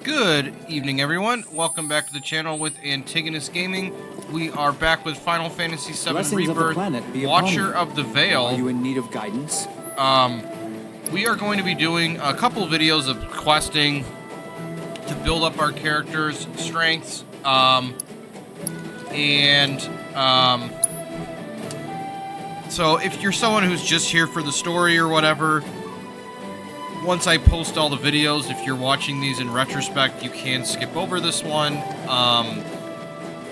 Good evening, everyone. Welcome back to the channel with Antigonus Gaming. We are back with Final Fantasy VII Blessings of the Rebirth, planet be upon Watcher you. of the Veil. Are you in need of guidance? We are going to be doing a couple videos of questing to build up our characters' strengths, so if you're someone who's just here for the story or whatever, once I post all the videos, if you're watching these in retrospect, you can skip over this one.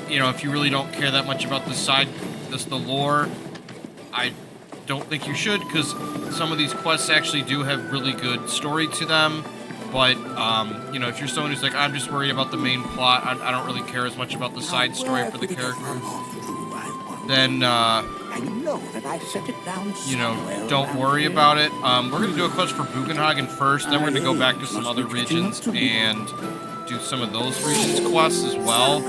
You know, if you really don't care that much about the lore, I don't think you should, because some of these quests actually do have really good story to them. But, you know, if you're someone who's like, I'm just worried about the main plot, I don't really care as much about the side story for the characters, then, you know, don't worry about it. We're going to do a quest for Bughenhagen first, then we're going to go back to some other regions and do some of those regions quests as well.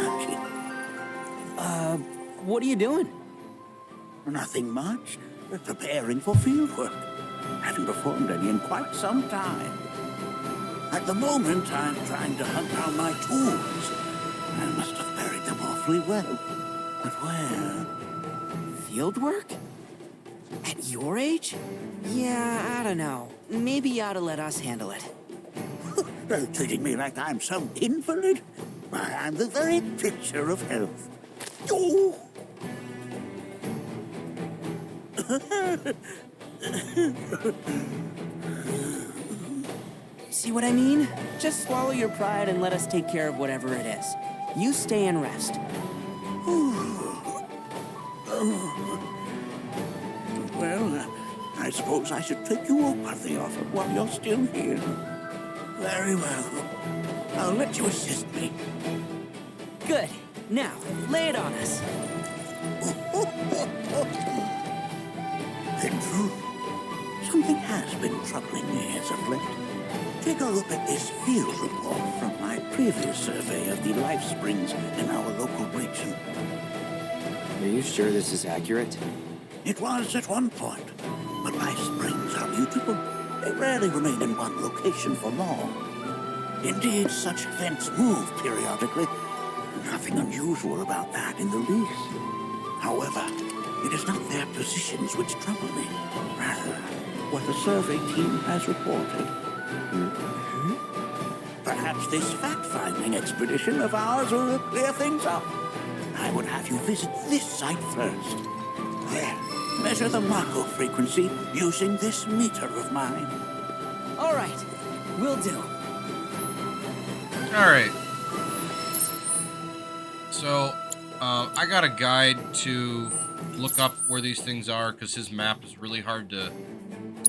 What are you doing? Nothing much. We're preparing for fieldwork. Haven't performed any in quite some time. At the moment, I'm trying to hunt down my tools. I must have buried them awfully well. But where? Field work? At your age? Yeah, I don't know. Maybe you ought to let us handle it. They're treating me like I'm some invalid. Why, I'm the very picture of health. Oh! See what I mean? Just swallow your pride and let us take care of whatever it is. You stay and rest. Well, I suppose I should take you up on the offer while you're still here. Very well. I'll let you assist me. Good. Now, lay it on us. In truth, something has been troubling me as of late. Take a look at this field report from my previous survey of the life springs in our local region. Are you sure this is accurate? It was at one point, but life springs are mutable. They rarely remain in one location for long. Indeed, such events move periodically. Nothing unusual about that in the least. However, it is not their positions which trouble me. Rather, what the survey team has reported. Perhaps this fact-finding expedition of ours will clear things up. I would have you visit this site first. There, measure the Mako frequency using this meter of mine. All right. Will do. All right. So, I got a guide to look up where these things are, because his map is really hard to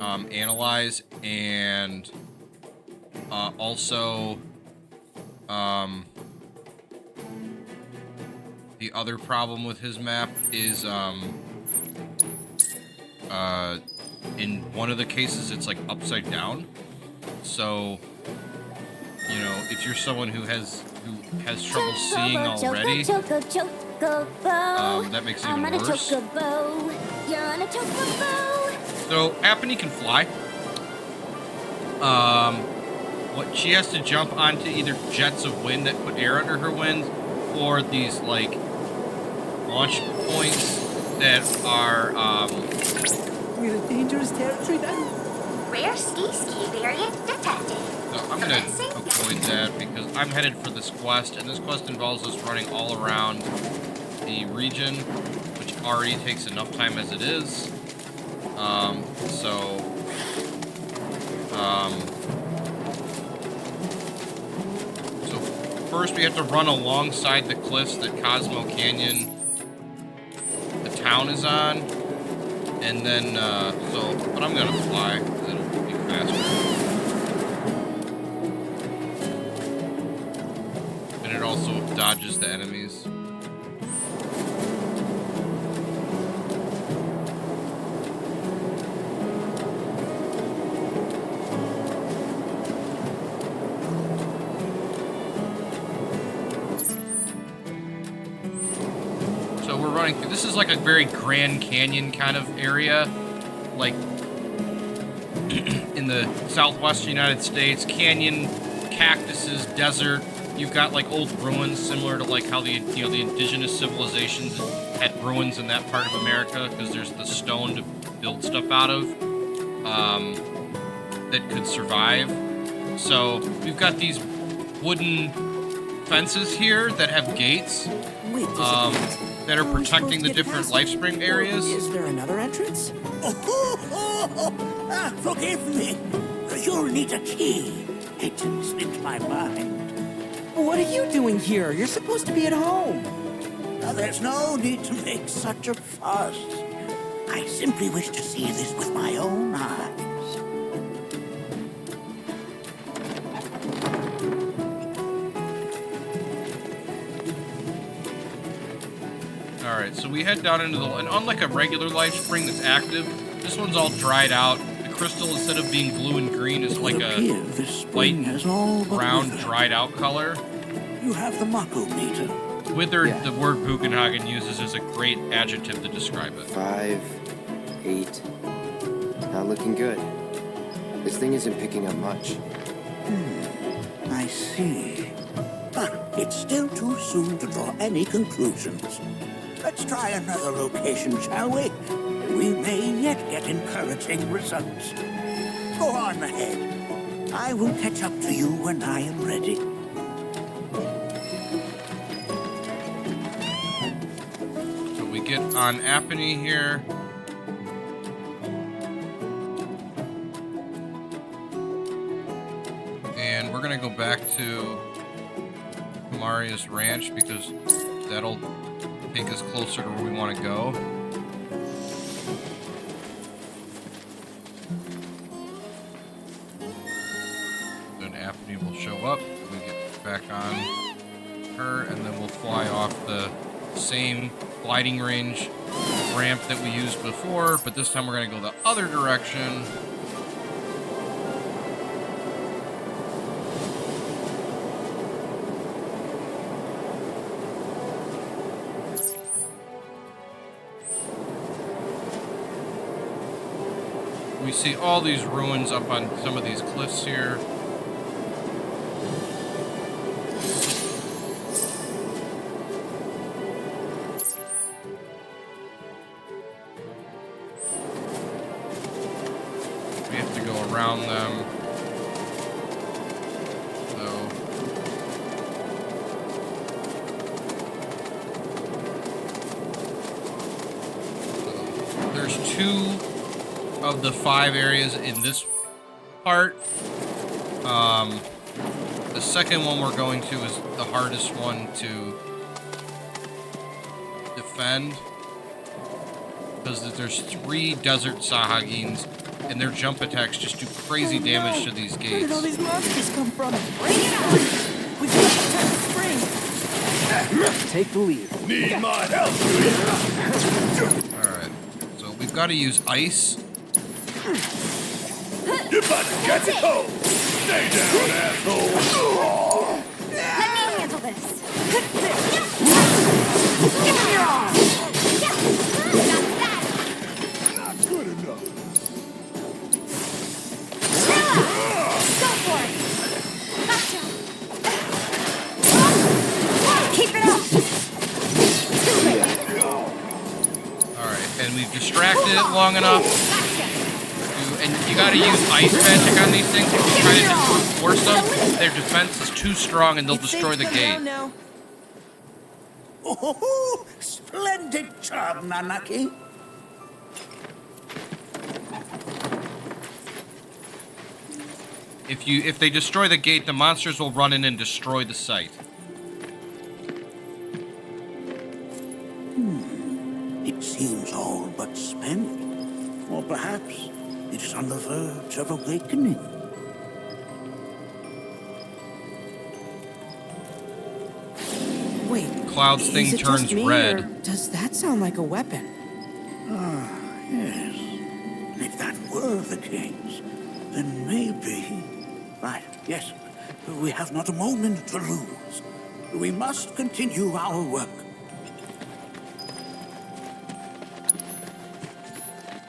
analyze, and also the other problem with his map is in one of the cases it's like upside down. So, you know, if you're someone who has trouble seeing already, that makes it even worse. So Apony can fly. What she has to jump onto either jets of wind that put air under her wings, or these like launch points that are We're in dangerous territory then? Rare ski variant detected. So I'm gonna avoid that because I'm headed for this quest, and this quest involves us running all around the region, which already takes enough time as it is. So first we have to run alongside the cliffs that Cosmo Canyon, the town, is on, and then but I'm gonna fly because it'll be faster. And it also dodges the enemies. So we're running through. This is like a very Grand Canyon kind of area, like in the southwest United States. Canyon cactuses, desert. You've got like old ruins, similar to like how the the indigenous civilizations had ruins in that part of America, because there's the stone to build stuff out of that could survive. So we've got these wooden fences here that have gates Wait, that are protecting the different LifeSpring areas. Is there another entrance? Forgive me. You'll need a key. It slipped my mind. What are you doing here? You're supposed to be at home. Now, there's no need to make such a fuss. I simply wish to see this with my own eyes. Alright, so we head down into the... And unlike a regular LifeSpring that's active, this one's all dried out. The crystal, instead of being blue and green, is like a light brown, dried out color. You have the Mako meter. Withered, the word Bughenhagen uses, is a great adjective to describe it. 5, 8. Not looking good. This thing isn't picking up much. I see. But it's still too soon to draw any conclusions. Let's try another location, shall we? We may yet get encouraging results. Go on ahead. I will catch up to you when I am ready. So we get on Apony here. And we're gonna go back to Maria's ranch because that'll take us closer to where we want to go. Then Apony will show up. We get back on her, and then we'll fly off the same gliding range ramp that we used before, but this time we're going to go the other direction. We see all these ruins up on some of these cliffs here. We have to go around them. So there's 2 of the 5 areas in this part. The second one we're going to is the hardest one to defend, because there's 3 desert Sahagins, and their jump attacks just do crazy damage to these gates. Where did all these monsters come from? Bring it on! We've got to protect the spring! Take the lead. Need my help, do you? Alright, so we've got to use ice. You better catch it home! Stay down, asshole! Let me handle this. Give me your arm. Not good enough. Go for it. Gotcha. Keep it up. Alright, and we've distracted it long enough. And you gotta use ice magic on these things. If you try to just force them, their defense is too strong and they'll destroy the gate. Oh, splendid job, Nanaki. If they destroy the gate, the monsters will run in and destroy the site. It seems all but spent. Or perhaps it is on the verge of awakening. Wait, Cloud's is thing it turns just me, red. or does that sound like a weapon? Yes. If that were the case, then maybe... Right, yes. We have not a moment to lose. We must continue our work.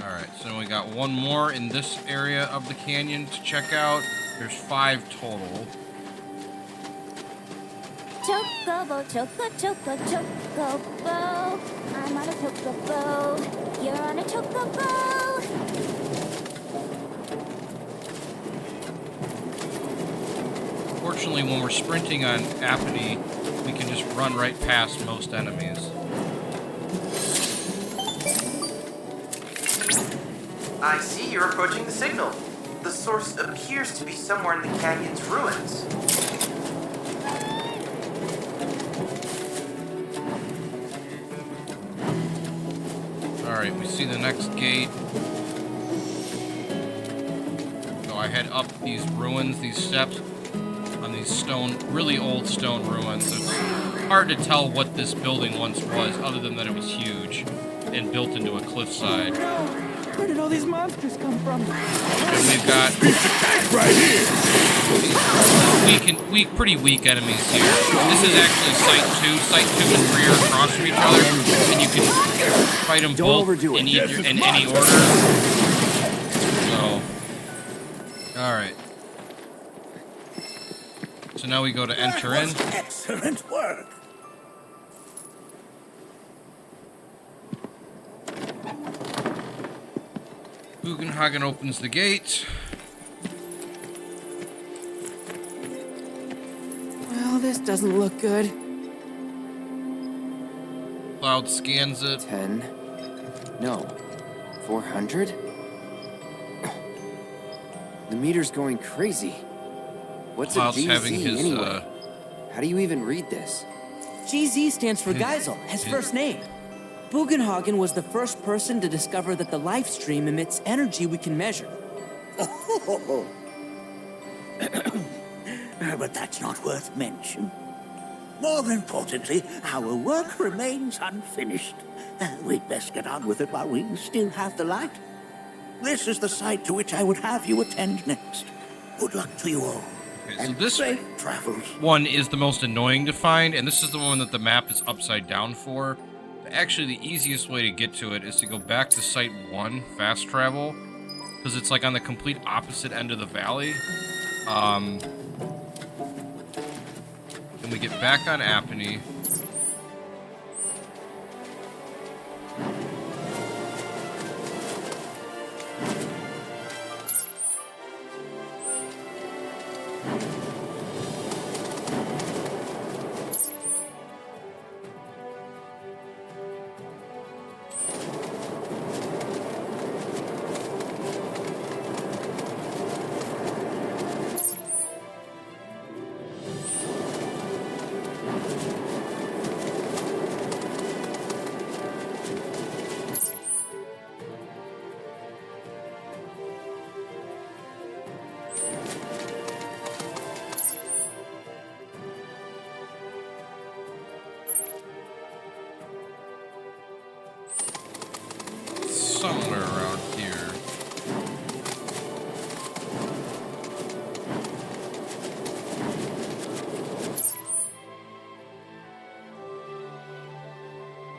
Alright, so we got one more in this area of the canyon to check out. There's 5 total. Chocobo, choco, chocobo. I'm on a chocobo. You're on a chocobo. Fortunately, when we're sprinting on Apathy, we can just run right past most enemies. I see you're approaching the signal. The source appears to be somewhere in the canyon's ruins. Alright, we see the next gate. So I head up these ruins, these steps, on these stone, really old stone ruins. It's hard to tell what this building once was, other than that it was huge and built into a cliffside. Where did all these monsters come from? And we've got Right here. pretty weak enemies here. This is actually Site 2. Site 2 and 3 are across from each other, and you can fight them both in any order. So, alright. So now we go to enter in. Excellent work. Bughenhagen opens the gate. Well, this doesn't look good. Cloud scans it. 10. No. 400? The meter's going crazy. What's Cloud's a GZ having his, anyway? How do you even read this? GZ stands for Geisel, his first name. Bughenhagen was the first person to discover that the life stream emits energy we can measure. But that's not worth mention. More importantly, our work remains unfinished. We'd best get on with it while we still have the light. This is the site to which I would have you attend next. Good luck to you all. Okay, so And this safe travels. one is the most annoying to find, and this is the one that the map is upside down for. Actually, the easiest way to get to it is to go back to Site 1, fast travel, because it's like on the complete opposite end of the valley. Then we get back on Apathy. Somewhere around here.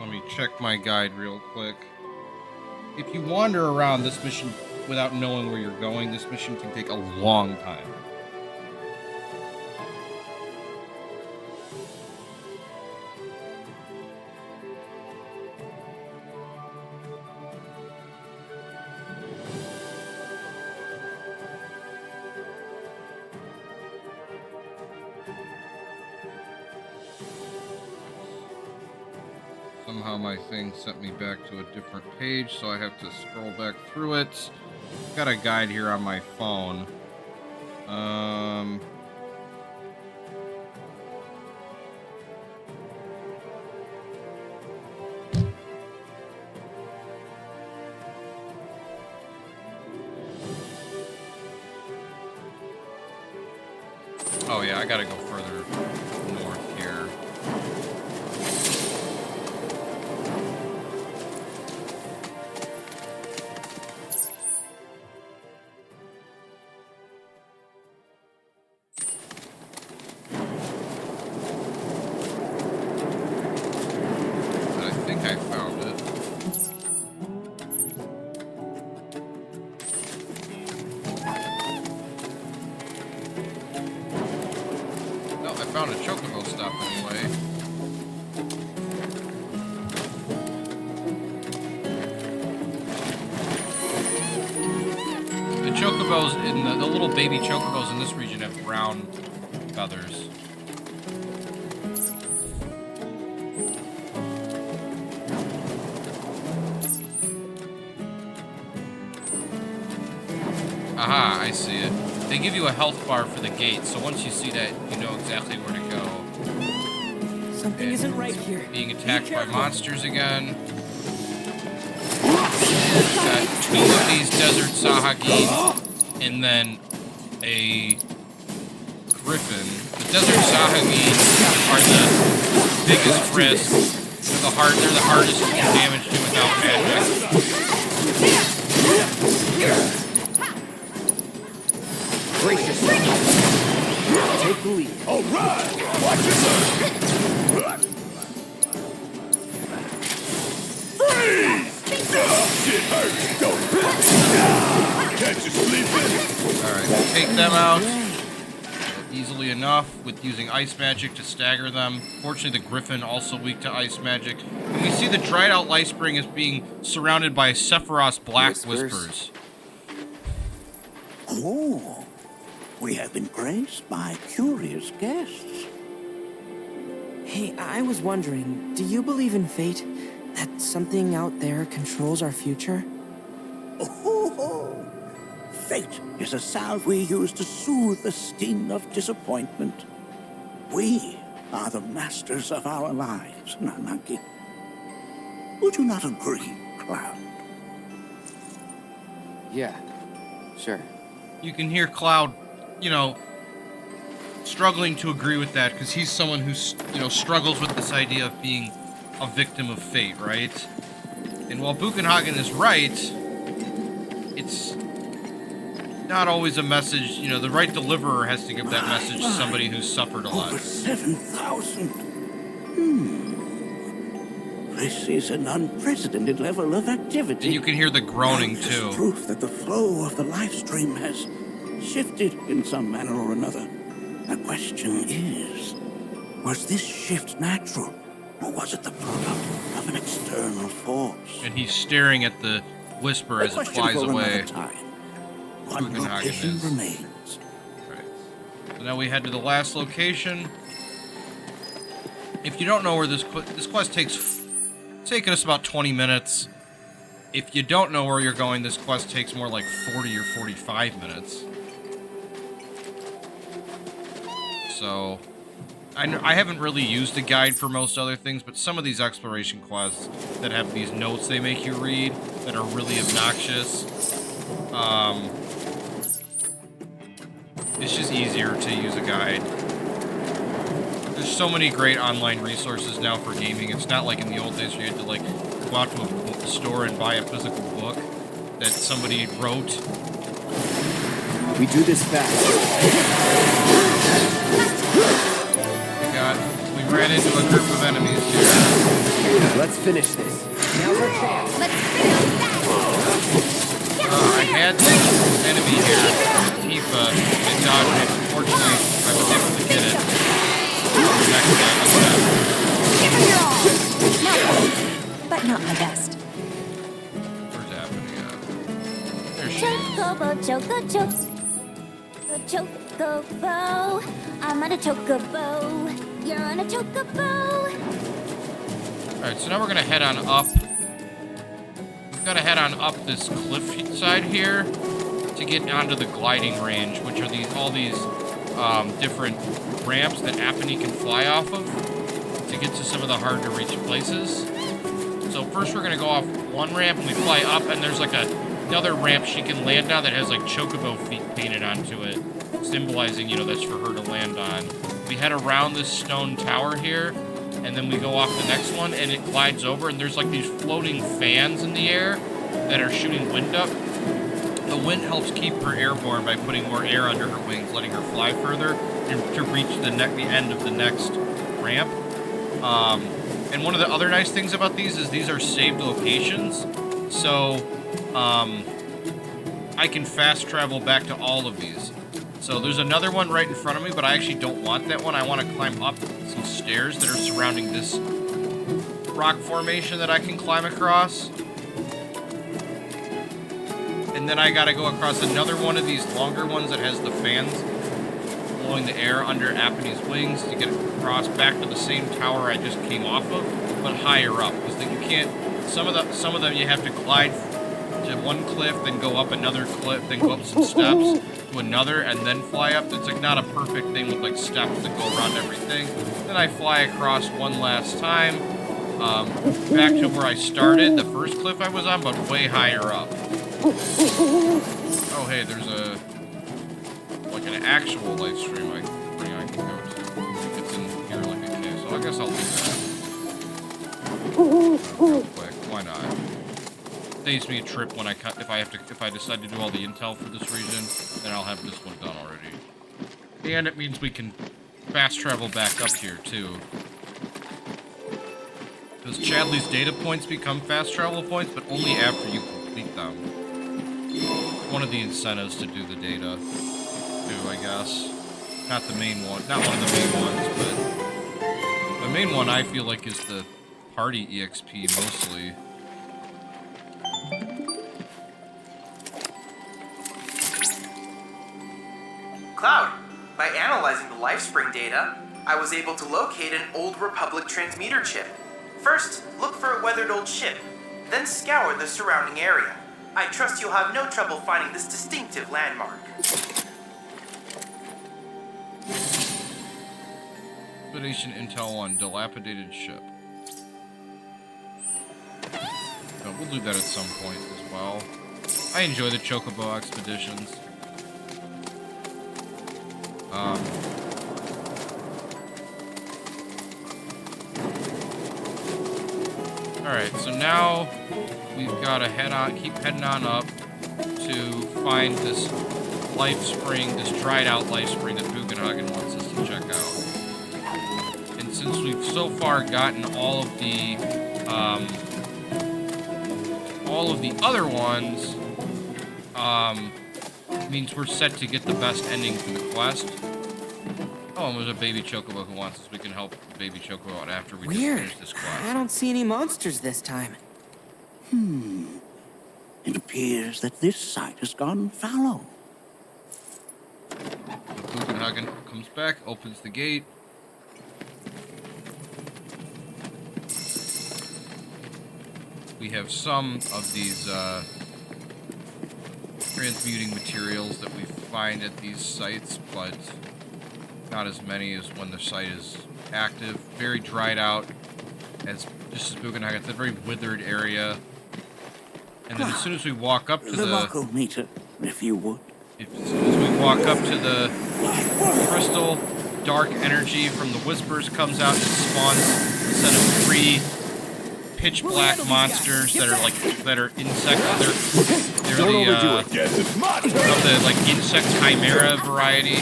Let me check my guide real quick. If you wander around this mission without knowing where you're going, this mission can take a long time. Somehow my thing sent me back to a different page, so I have to scroll back through it. Got a guide here on my phone. Oh yeah, I gotta go further north here. But I think I found it. Well, I found a chocobo stop anyway. The chocobos, the little baby chocobos in this region have brown feathers. Aha, I see it. They give you a health bar for the gate, so once you see that, you know exactly where to go. Something isn't right here. Being attacked by monsters again. Got 2 of these desert sahagin, and then a griffin. The desert sahagin are the biggest risk. They're the hardest to do damage to without magic. Take the lead. All right. Watch yourself. Freeze! Shit hurts. Go. Can't you sleep in? Alright, take them out easily enough with using ice magic to stagger them. Fortunately, the griffin also weak to ice magic. And we see the dried out life spring as being surrounded by Sephiroth's black whispers. Oh, we have been graced by curious guests. Hey, I was wondering, do you believe in fate? That something out there controls our future? Oh, fate is a salve we use to soothe the sting of disappointment. We are the masters of our lives, Nanaki. Would you not agree, Cloud? Yeah, sure. You can hear Cloud, you know, struggling to agree with that because he's someone who, you know, struggles with this idea of being a victim of fate, right? And while Bughenhagen is right, it's not always a message, you know, the right deliverer has to give that message to somebody who's suffered a lot. Over 7,000. This is an unprecedented level of activity. And you can hear the groaning, There's too. proof that the flow of the life stream has shifted in some manner or another. The question is, was this shift natural, or was it the product of an external force? And he's staring at the whisper as it flies away. One Bughenhagen location is. remains. Right. So now we head to the last location. If you don't know where this quest takes, it's taken us about 20 minutes. If you don't know where you're going, this quest takes more like 40 or 45 minutes. So, I haven't really used a guide for most other things, but some of these exploration quests that have these notes they make you read that are really obnoxious, it's just easier to use a guide. There's so many great online resources now for gaming. It's not like in the old days where you had to like go out to a bookstore and buy a physical book that somebody wrote. We do this fast. We ran into a group of enemies here. Let's finish this. Now's our chance. I had this enemy here, Tifa, and dodged it. Unfortunately, I was able to get it. Give it your all. But not my best. Where's happening at? There she is. Chocobo, chocobo. I'm on a chocobo. You're on a chocobo. Alright, so now we're gonna head on up. We've gotta head on up this cliff side here to get onto the gliding range, which are all these different ramps that Apony can fly off of to get to some of the hard to reach places. So first we're gonna go off one ramp and we fly up, and there's like another ramp she can land on that has like chocobo feet painted onto it, symbolizing, you know, that's for her to land on. We head around this stone tower here, and then we go off the next one, and it glides over, and there's like these floating fans in the air that are shooting wind up. The wind helps keep her airborne by putting more air under her wings, letting her fly further to reach the end of the next ramp. And one of the other nice things about these is these are saved locations, so I can fast travel back to all of these. So there's another one right in front of me, but I actually don't want that one. I want to climb up some stairs that are surrounding this rock formation that I can climb across. And then I gotta go across another one of these longer ones that has the fans blowing the air under Appane's wings to get across back to the same tower I just came off of, but higher up. Because then you can't, some of them you have to glide to one cliff, then go up another cliff, then go up some steps to another, and then fly up. It's like not a perfect thing with like steps that go around everything. Then I fly across one last time, back to where I started, the first cliff I was on, but way higher up. Oh hey, there's like an actual live stream I can go to. It's in here like a case, so I guess I'll do that real quick. Why not? Saves me a trip when if I decide to do all the intel for this region, then I'll have this one done already. And it means we can fast travel back up here too. Because Chadley's data points become fast travel points, but only after you complete them. One of the incentives to do the data, too, I guess. Not the main one. Not one of the main ones, but the main one I feel like is the party EXP mostly. Cloud, by analyzing the LifeSpring data, I was able to locate an old Republic transmitter chip. First, look for a weathered old ship, then scour the surrounding area. I trust you'll have no trouble finding this distinctive landmark. Expedition Intel 1, dilapidated ship. No, we'll do that at some point as well. I enjoy the Chocobo expeditions. Alright, so now we've got to keep heading on up to find this life spring, this dried out life spring that Bughenhagen wants us to check out. And since we've so far gotten all of the other ones, means we're set to get the best ending for the quest. Oh, and there's a baby Chocobo who wants us. We can help the baby Chocobo out after we just finish this quest. I don't see any monsters this time. It appears that this site has gone fallow. Bughenhagen comes back, opens the gate. We have some of these transmuting materials that we find at these sites, but not as many as when the site is active. Very dried out, just as Bughenhagen said, very withered area. And then as soon as we walk up to the locometer, if you would. As soon as we walk up to the crystal, dark energy from the whispers comes out and spawns a set of 3 pitch black monsters that are insects. They're the insect chimera variety.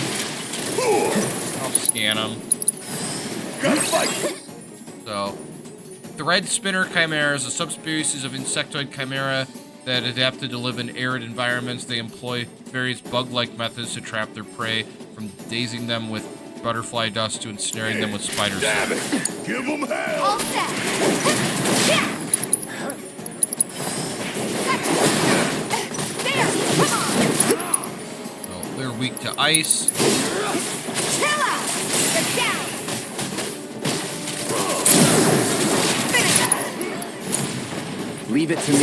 I'll scan them. So, thread spinner chimera is a subspecies of insectoid chimera that adapted to live in arid environments. They employ various bug-like methods to trap their prey, from dazing them with butterfly dust to ensnaring them with spider silk. Give them hell! All set. There, come on. So they're weak to ice. Chill out. Get down. Finish it. Leave it to me.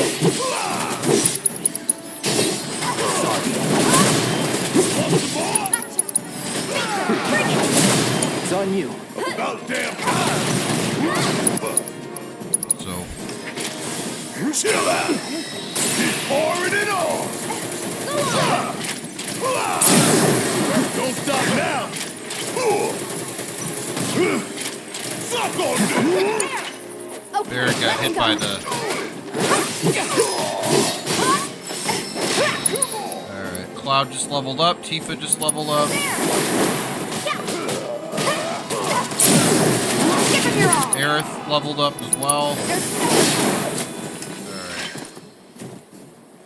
It's on you. About damn So chill out! He's pouring it on! Don't stop now! Suck on this! Barrett got hit by the... Alright, Cloud just leveled up, Tifa just leveled up. Aerith leveled up as well. Alright.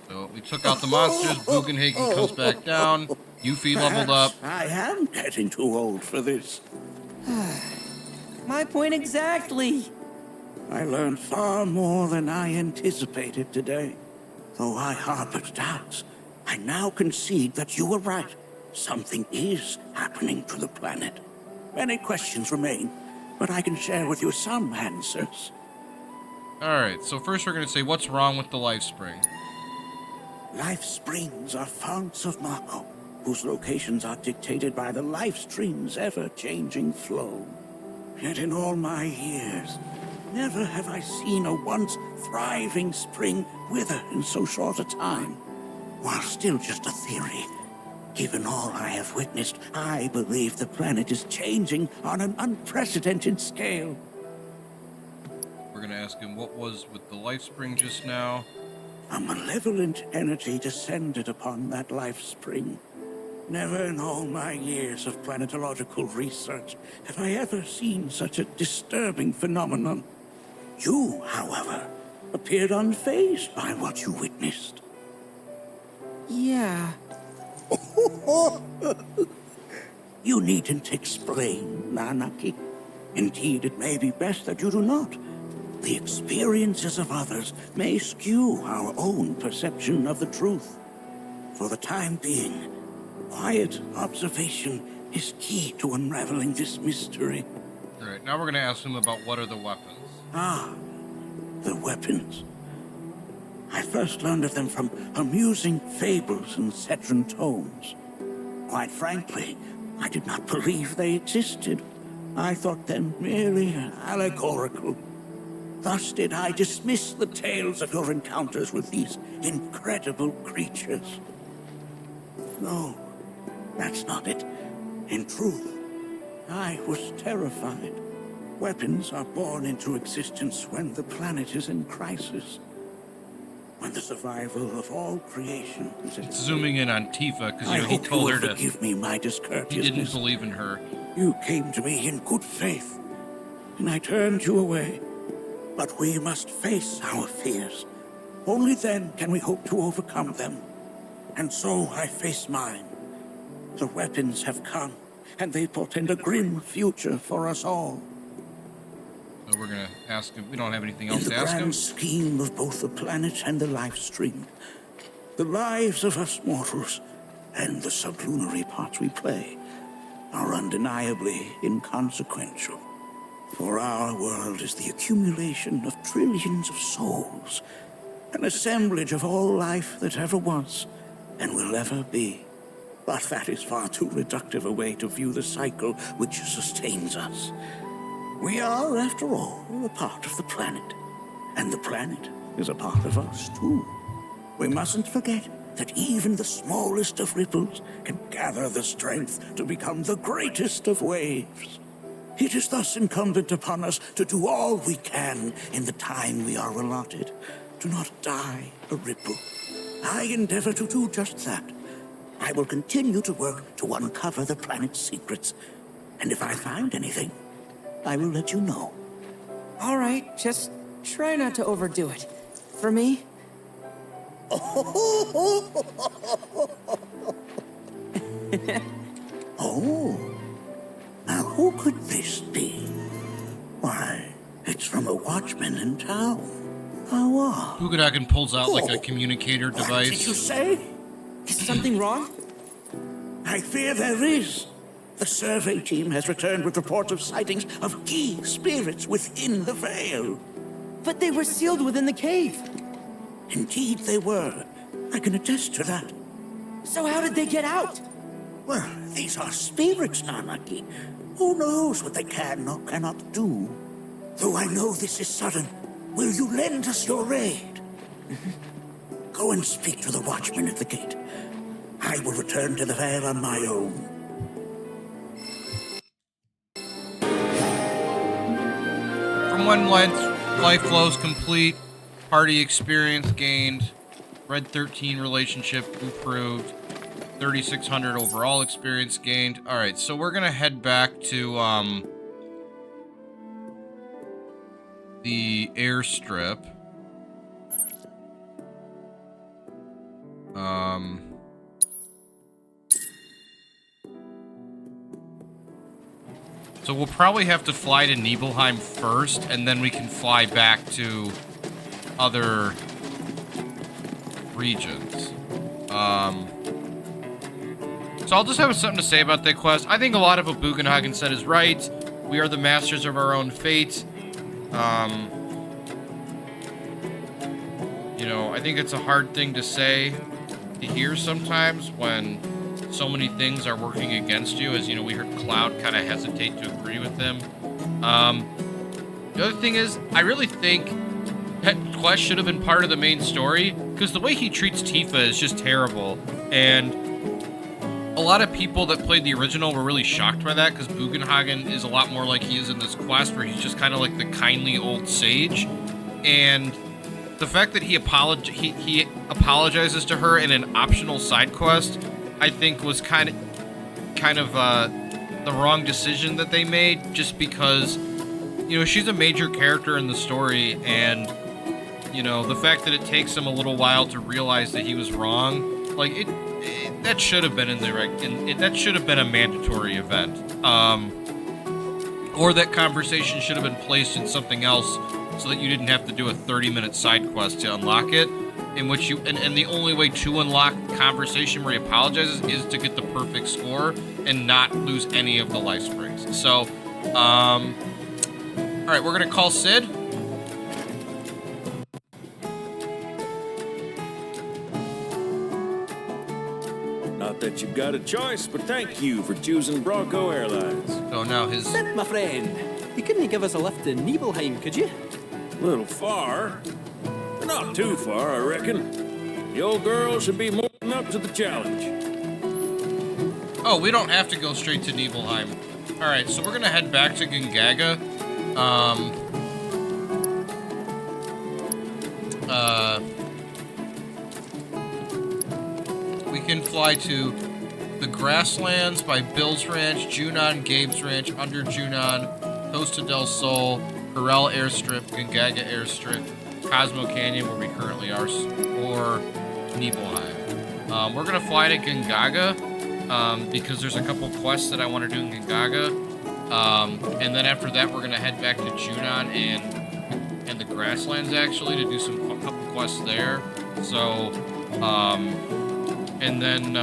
So we took out the monsters, Bughenhagen comes back down. Yuffie leveled up. I am getting too old for this. My point exactly. I learned far more than I anticipated today. Though I harbored doubts, I now concede that you were right. Something is happening to the planet. Many questions remain, but I can share with you some answers. Alright, so first we're going to say what's wrong with the life spring. Life springs are founts of Mako, whose locations are dictated by the life stream's ever-changing flow. Yet in all my years, never have I seen a once thriving spring wither in so short a time. While still just a theory, given all I have witnessed, I believe the planet is changing on an unprecedented scale. We're going to ask him what was with the life spring just now. A malevolent energy descended upon that life spring. Never in all my years of planetological research have I ever seen such a disturbing phenomenon. You, however, appeared unfazed by what you witnessed. Yeah. You needn't explain, Nanaki. Indeed, it may be best that you do not. The experiences of others may skew our own perception of the truth. For the time being, quiet observation is key to unraveling this mystery. Alright, now we're going to ask him about what are the weapons. Ah, the weapons. I first learned of them from amusing fables and Cetran tomes. Quite frankly, I did not believe they existed. I thought them merely allegorical. Thus did I dismiss the tales of your encounters with these incredible creatures. No, that's not it. In truth, I was terrified. Weapons are born into existence when the planet is in crisis. When the survival of all creation is at Zooming in on Tifa, because I he hope told you her will to... forgive me my He discourteousness. didn't believe in her. You came to me in good faith, and I turned you away. But we must face our fears. Only then can we hope to overcome them. And so I face mine. The weapons have come, and they portend a grim future for us all. So we're going to ask him... We don't have anything In else the to ask him. grand scheme of both the planet and the life stream, the lives of us mortals, and the sublunary parts we play, are undeniably inconsequential. For our world is the accumulation of trillions of souls, an assemblage of all life that ever was and will ever be. But that is far too reductive a way to view the cycle which sustains us. We are, after all, a part of the planet, and the planet is a part of us, too. We mustn't forget that even the smallest of ripples can gather the strength to become the greatest of waves. It is thus incumbent upon us to do all we can in the time we are allotted. Do not die a ripple. I endeavor to do just that. I will continue to work to uncover the planet's secrets, and if I find anything, I will let you know. All right, just try not to overdo it. For me? Oh, now who could this be? Why, it's from a watchman in town. How odd. Bughenhagen pulls out like a Oh, communicator What did you device. say? Is something wrong? I fear there is. The survey team has returned with reports of sightings of key spirits within the veil. But they were sealed within the cave. Indeed they were. I can attest to that. So how did they get out? Well, these are spirits, Nanaki. Who knows what they can or cannot do? Though I know this is sudden, will you lend us your aid? Go and speak to the watchman at the gate. I will return to the Vale on my own. From when life flows complete, party experience gained, Red 13 relationship improved, 3,600 overall experience gained. Alright, so we're gonna head back to, the airstrip. So we'll probably have to fly to Nibelheim first, and then we can fly back to other regions. So I'll just have something to say about that quest. I think a lot of what Bughenhagen said is right. We are the masters of our own fate. You know, I think it's a hard thing to say, to hear sometimes when so many things are working against you. As you know, we heard Cloud kind of hesitate to agree with him. The other thing is, I really think that quest should have been part of the main story, because the way he treats Tifa is just terrible. And a lot of people that played the original were really shocked by that, because Bughenhagen is a lot more like he is in this quest, where he's just kind of like the kindly old sage. And the fact that he apologizes to her in an optional side quest, I think was kind of the wrong decision that they made, just because, you know, she's a major character in the story, and, you know, the fact that it takes him a little while to realize that he was wrong, like, that should have been that should have been a mandatory event. Or that conversation should have been placed in something else so that you didn't have to do a 30-minute side quest to unlock it, in which you, and the only way to unlock conversation where he apologizes is to get the perfect score and not lose any of the life springs. So, all right, we're gonna call Sid. Not that you've got a choice, but thank you for choosing Bronco Airlines. So now his... Sid, my friend, you couldn't give us a lift to Nibelheim, could you? A little far, but not too far, I reckon. The old girl should be more than up to the challenge. Oh, we don't have to go straight to Nibelheim. All right, so we're gonna head back to Gongaga. We can fly to the Grasslands by Bill's Ranch, Junon, Gabe's Ranch, Under Junon, Costa del Sol, Corel Airstrip, Gongaga Airstrip, Cosmo Canyon, where we currently are, or Nibelheim. We're gonna fly to Gongaga because there's a couple quests that I want to do in Gongaga, and then after that we're gonna head back to Junon and the Grasslands actually to do a couple quests there. So, and then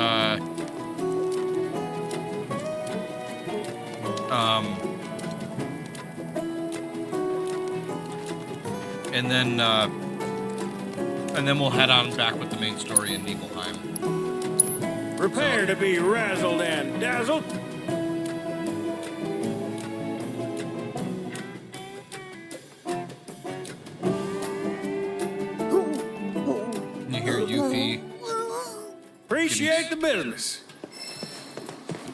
and then we'll head on back with the main story in Nibelheim. Prepare to be razzled and dazzled. You hear Yuffie. Appreciate the business.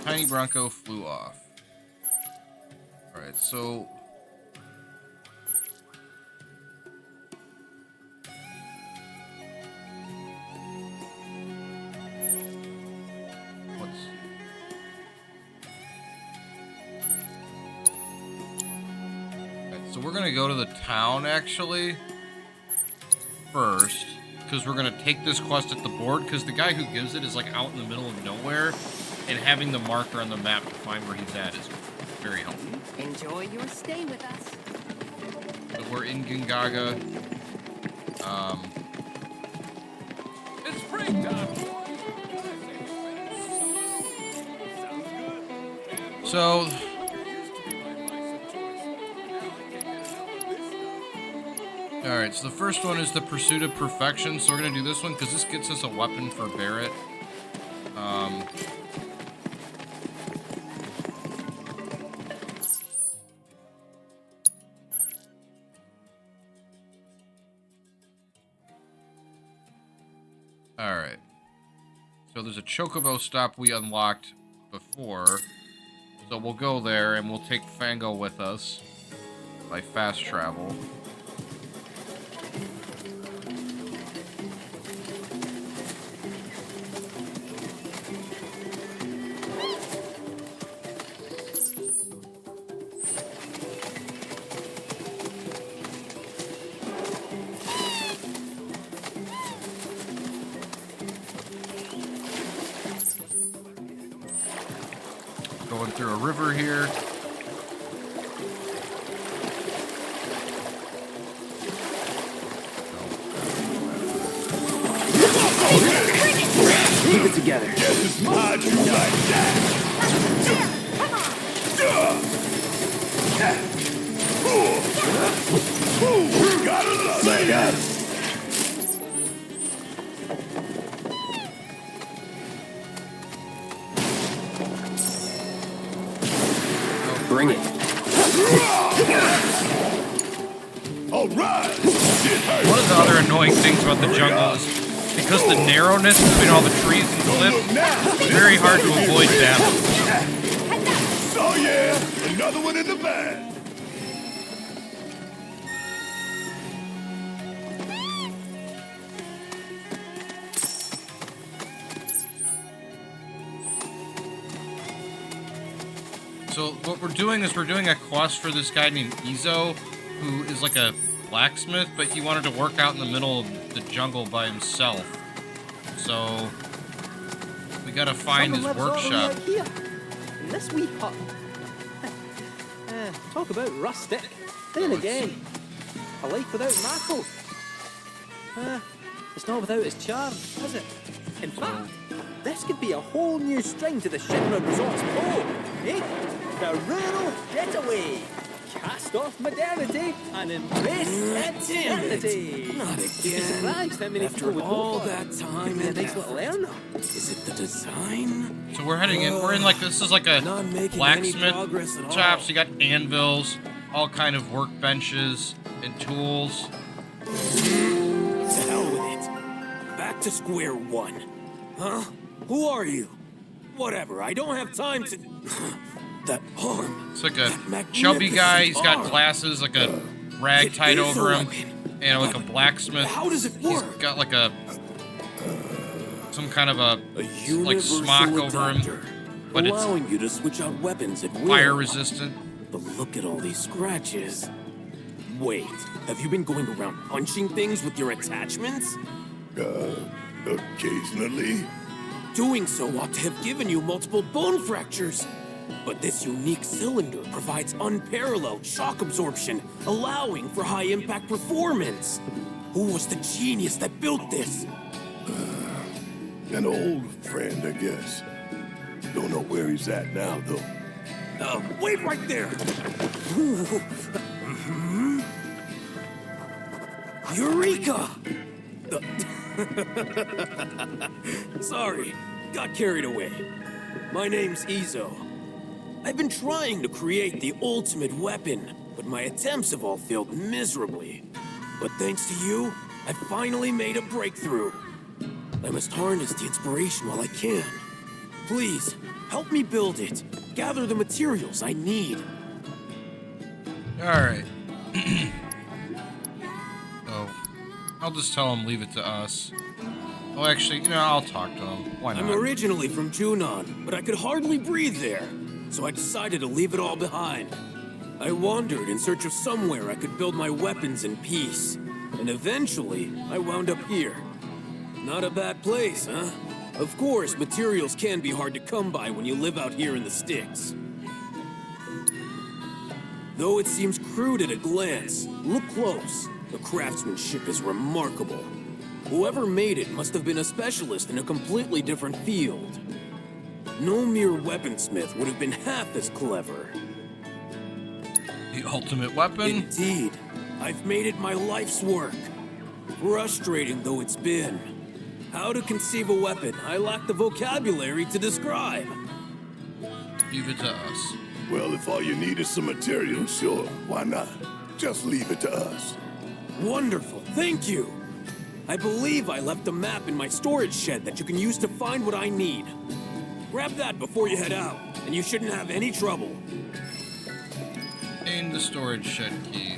Tiny Bronco flew off. Alright, so... So we're gonna go to the town actually first, because we're gonna take this quest at the board, because the guy who gives it is like out in the middle of nowhere, and having the marker on the map to find where he's at is very helpful. Enjoy your stay with us. So we're in Gongaga. It's springtime. So alright, so the first one is the Pursuit of Perfection, so we're going to do this one because this gets us a weapon for Barrett. Alright. So there's a Chocobo stop we unlocked before, so we'll go there and we'll take Fango with us by fast travel. Going through a river here. Keep it together. How'd you like that? Gotta love My God. Bring it. All right. One of the other annoying things about the jungle is because the narrowness between all the trees and cliffs, it's very hard to avoid battle. Oh yeah, another one in the bag. So what we're doing is we're doing a quest for this guy named Izo, who is like a blacksmith, but he wanted to work out in the middle of the jungle by himself. So we gotta find his workshop. Here, in this wee hut. Talk about rustic. Then again, a life without Mako. It's not without its charm, is it? In fact, this could be a whole new string to the Shinra Resort's bow, eh? The rural getaway. Cast off modernity and embrace eternity. Not again. Surprised how many After people would all go for that it. time Maybe a and nice little earner. Is it the design? So we're heading in. We're in like this is like a Not making any blacksmith progress at all. shop. So you got anvils, all kind of workbenches and tools. To hell with it. Back to square one. Huh? Who are you? Whatever, I don't have time to... That arm. It's like a chubby guy. He's got glasses, like a rag tied over him, and like a blacksmith. How does it work? He's got like a some kind of a like universal smock over him, adapter, but it's allowing you to switch out weapons at will. fire resistant. But look at all these scratches. Wait, have you been going around punching things with your attachments? Occasionally. Doing so ought to have given you multiple bone fractures. But this unique cylinder provides unparalleled shock absorption, allowing for high-impact performance. Who was the genius that built this? An old friend, I guess. Don't know where he's at now, though. Wait right there! Eureka! Sorry, got carried away. My name's Izo. I've been trying to create the ultimate weapon, but my attempts have all failed miserably. But thanks to you, I finally made a breakthrough. I must harness the inspiration while I can. Please, help me build it. Gather the materials I need. All right. Oh, I'll just tell him leave it to us. Oh, actually, you know, I'll talk to him. Why not? I'm originally from Junon, but I could hardly breathe there, so I decided to leave it all behind. I wandered in search of somewhere I could build my weapons in peace, and eventually I wound up here. Not a bad place, huh? Of course, materials can be hard to come by when you live out here in the sticks. Though it seems crude at a glance, look close. The craftsmanship is remarkable. Whoever made it must have been a specialist in a completely different field. No mere weaponsmith would have been half as clever. The ultimate weapon? Indeed. I've made it my life's work. Frustrating though it's been. How to conceive a weapon I lack the vocabulary to describe. Leave it to us. Well, if all you need is some material, sure, why not? Just leave it to us. Wonderful, thank you. I believe I left a map in my storage shed that you can use to find what I need. Grab that before you head out, and you shouldn't have any trouble. In the storage shed key.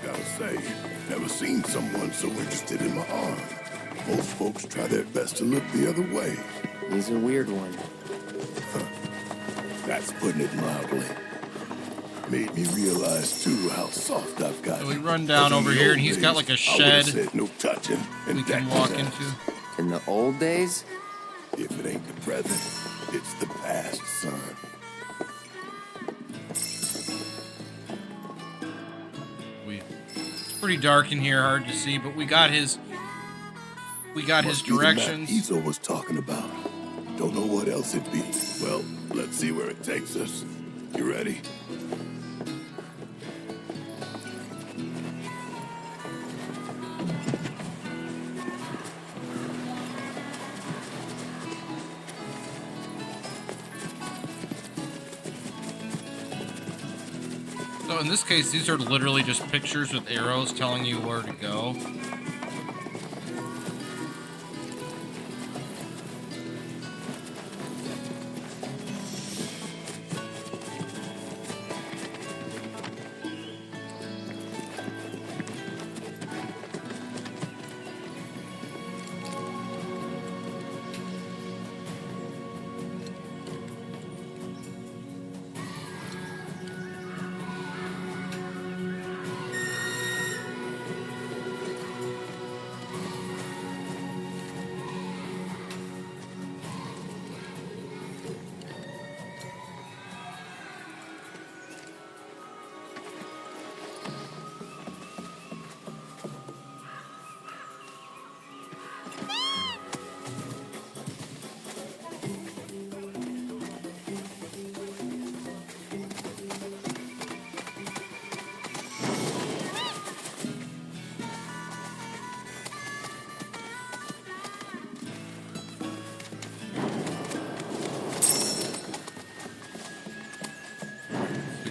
Gotta say, never seen someone so interested in my art. Most folks try their best to look the other way. He's a weird one. That's putting it mildly. Made me realize, too, how soft I've got. So we run down over here, and he's got like a shed said no touching and we can walk into. In the old days? If it ain't the present, it's the past, son. It's pretty dark in here, hard to see, but we got his We got his Must be the map directions. Izo was talking about. Don't know what else it'd be. Well, let's see where it takes us. You ready? So in this case, these are literally just pictures with arrows telling you where to go.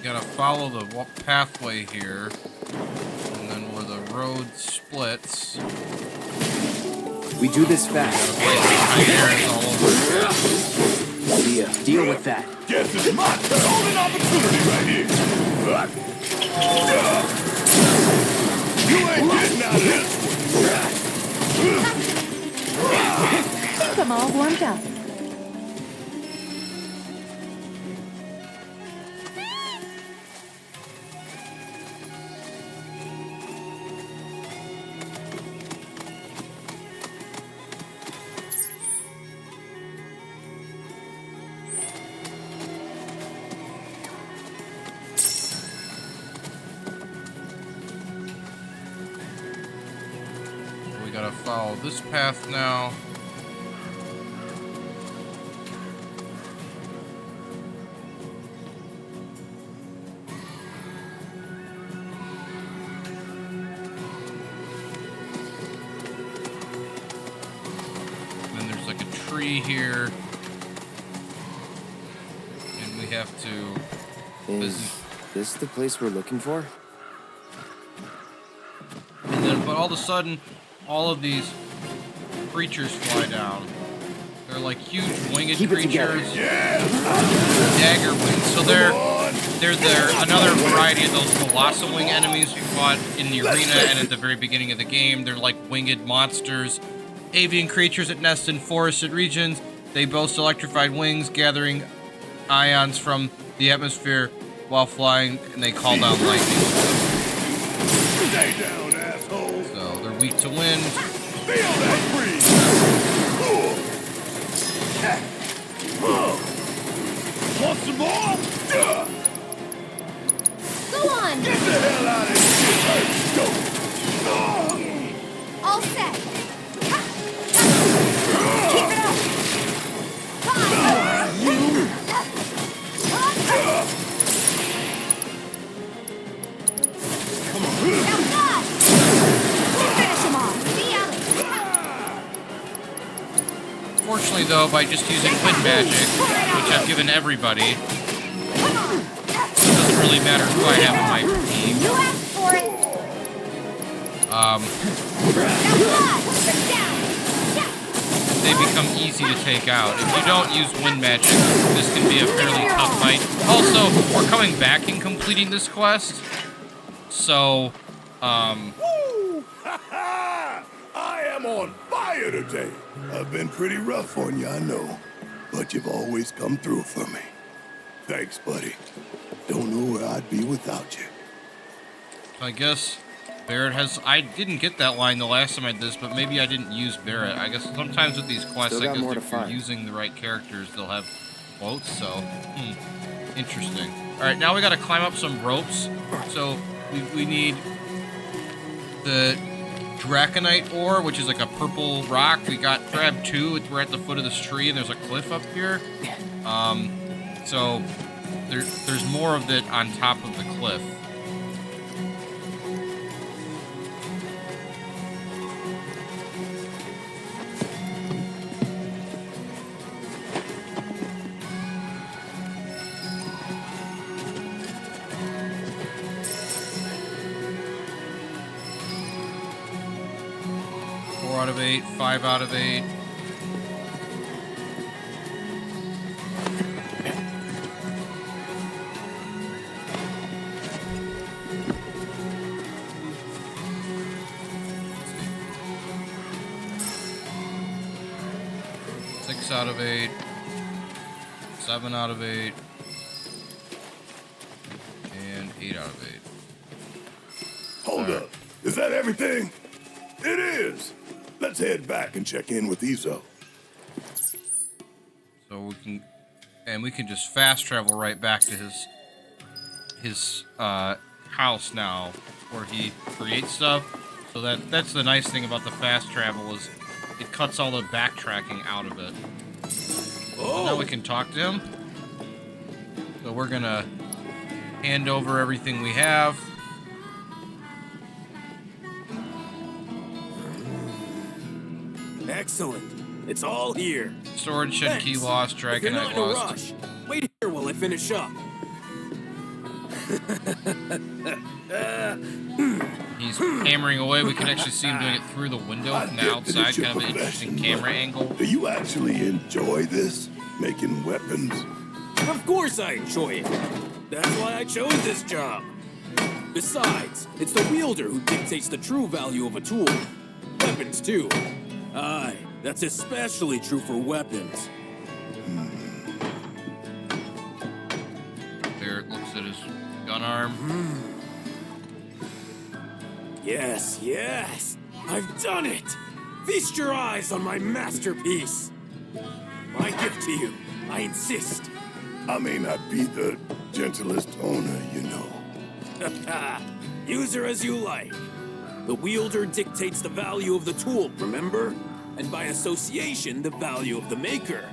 Gotta follow the pathway here, and then where the road splits. We do this fast. All over. See ya. Deal with that. Guess it's my golden opportunity right here. You ain't getting out of this one. Think I'm all warmed up. Gotta follow this path now. And then there's like a tree here. And we have to... Is this the place we're looking for? And then, but all of a sudden, all of these creatures fly down. They're like huge winged creatures. Dagger wings. So they're another variety of those colossal wing enemies we fought in the arena and at the very beginning of the game. They're like winged monsters. Avian creatures that nest in forested regions. They boast electrified wings, gathering ions from the atmosphere while flying, and they call down lightning. Stay down, asshole. So they're weak to wind. Feel that breeze. Want some more? Go on! Get the hell out of here! Go! All set! Keep it up! Come on! Now God! Finish him off! See ya! Fortunately, though, by just using wind magic, which I've given everybody, it doesn't really matter who I have in my team. You asked for it! They become easy to take out. If you don't use wind magic, this can be a fairly tough fight. Also, we're coming back and completing this quest, so, Woo! Ha-ha! I am on fire today. I've been pretty rough on you, I know. But you've always come through for me. Thanks, buddy. Don't know where I'd be without you. I guess Barrett has... I didn't get that line the last time I did this, but maybe I didn't use Barrett. I guess sometimes with these quests, I guess if you're using the right characters, they'll have quotes, so... Interesting. Alright, now we gotta climb up some ropes. So, we need the Draconite ore, which is like a purple rock. We grabbed 2. We're at the foot of this tree, and there's a cliff up here. So there's more of it on top of the cliff. Out of 8, 5 out of 8. Six out of 8. 7 out of 8. And 8 out of 8. Hold up. Is that everything? It is. Let's head back and check in with Izo. So we can just fast travel right back to his house now, where he creates stuff. So that's the nice thing about the fast travel is it cuts all the backtracking out of it. So now we can talk to him. So we're gonna hand over everything we have. Excellent. It's all here. Storage shed key lost, Dragonite lost. Wait here while I finish up. He's hammering away. We can actually see him doing it through the window from the outside. Kind of an interesting camera angle. Do you actually enjoy this? Making weapons? Of course I enjoy it. That's why I chose this job. Besides, it's the wielder who dictates the true value of a tool. Weapons, too. Aye, that's especially true for weapons. Barrett looks at his gun arm. Yes, yes! I've done it! Feast your eyes on my masterpiece! My gift to you, I insist. I may not be the gentlest owner, you know. Use her as you like. The wielder dictates the value of the tool, remember? And by association, the value of the maker.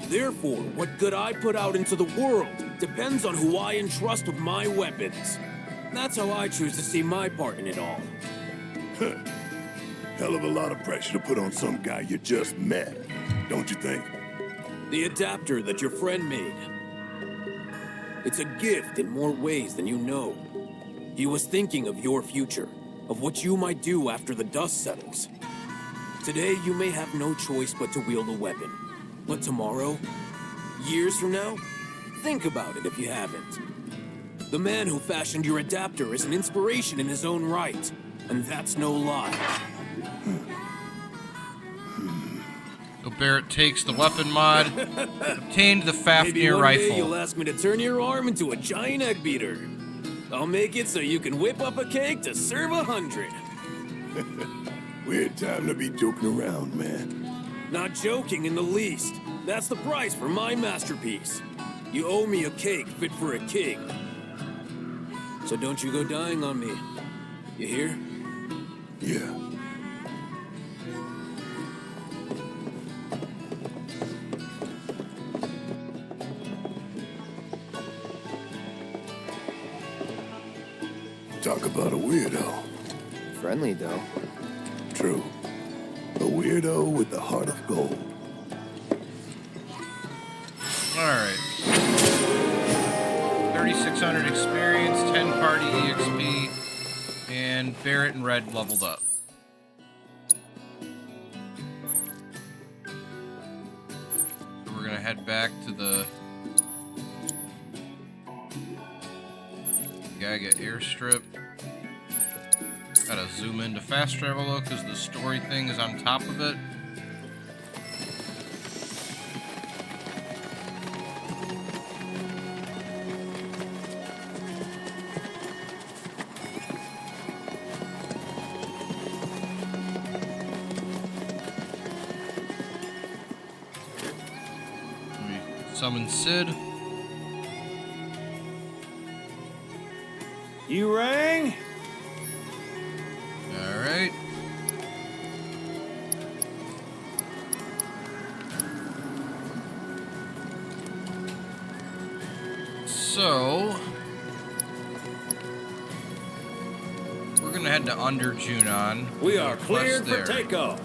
Therefore, what good I put out into the world depends on who I entrust with my weapons. That's how I choose to see my part in it all. Hell of a lot of pressure to put on some guy you just met, don't you think? The adapter that your friend made. It's a gift in more ways than you know. He was thinking of your future, of what you might do after the dust settles. Today, you may have no choice but to wield a weapon. But tomorrow, years from now, think about it if you haven't. The man who fashioned your adapter is an inspiration in his own right, and that's no lie. So Barrett takes the weapon mod, obtained the Fafnir rifle. Maybe you'll ask me to turn your arm into a giant egg beater. I'll make it so you can whip up a cake to serve 100. Weird time to be joking around, man. Not joking in the least. That's the price for my masterpiece. You owe me a cake fit for a king. So don't you go dying on me. You hear? Yeah. Talk about a weirdo. Friendly, though. True. A weirdo with the heart of gold. Alright. 3,600 experience, 10 party EXP, and Barrett and Red leveled up. So we're gonna head back to the Gongaga airstrip. Gotta zoom into fast travel though, because the story thing is on top of it. Let me summon Sid. You rang? Alright. So we're gonna head to Under Junon. We are cleared for takeoff.